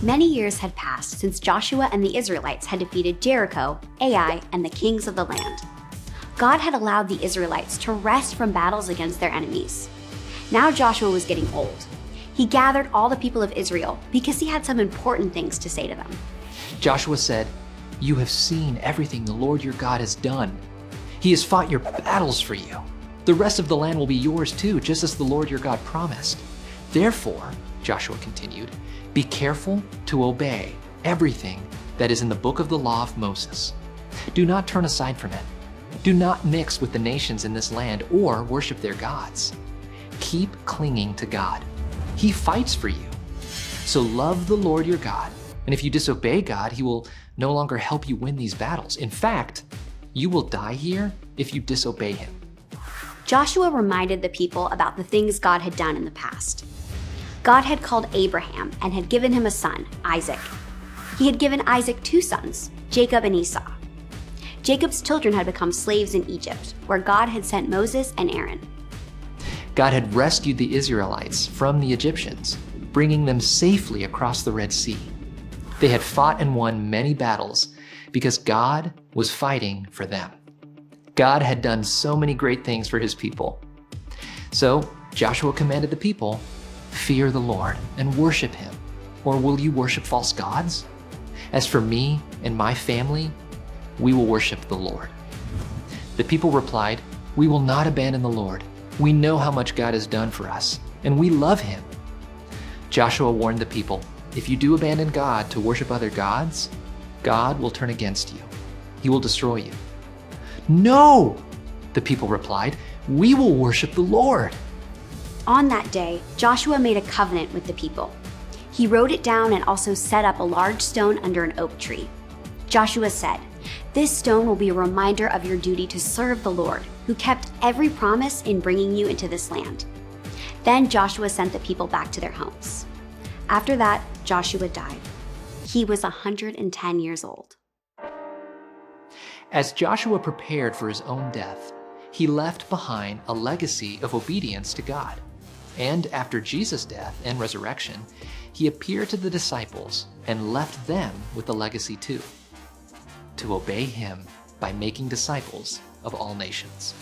Many years had passed since Joshua and the Israelites had defeated Jericho, Ai, and the kings of the land. God had allowed the Israelites to rest from battles against their enemies. Now Joshua was getting old. He gathered all the people of Israel because he had some important things to say to them. Joshua said, "You have seen everything the Lord your God has done. He has fought your battles for you. The rest of the land will be yours too, just as the Lord your God promised. Therefore," Joshua continued, "be careful to obey everything that is in the book of the law of Moses. Do not turn aside from it. Do not mix with the nations in this land or worship their gods. Keep clinging to God. He fights for you. So love the Lord your God, and if you disobey God, he will no longer help you win these battles. In fact, you will die here if you disobey him." Joshua reminded the people about the things God had done in the past. God had called Abraham and had given him a son, Isaac. He had given Isaac 2 sons, Jacob and Esau. Jacob's children had become slaves in Egypt, where God had sent Moses and Aaron. God had rescued the Israelites from the Egyptians, bringing them safely across the Red Sea. They had fought and won many battles because God was fighting for them. God had done so many great things for his people. So Joshua commanded the people, "Fear the Lord and worship him, or will you worship false gods? As for me and my family, we will worship the Lord." The people replied, "We will not abandon the Lord. We know how much God has done for us, and we love him." Joshua warned the people, "If you do abandon God to worship other gods, God will turn against you. He will destroy you." "No," the people replied, "we will worship the Lord." On that day, Joshua made a covenant with the people. He wrote it down and also set up a large stone under an oak tree. Joshua said, "This stone will be a reminder of your duty to serve the Lord, who kept every promise in bringing you into this land." Then Joshua sent the people back to their homes. After that, Joshua died. He was 110 years old. As Joshua prepared for his own death, he left behind a legacy of obedience to God. And after Jesus' death and resurrection, he appeared to the disciples and left them with a legacy too: to obey him by making disciples of all nations.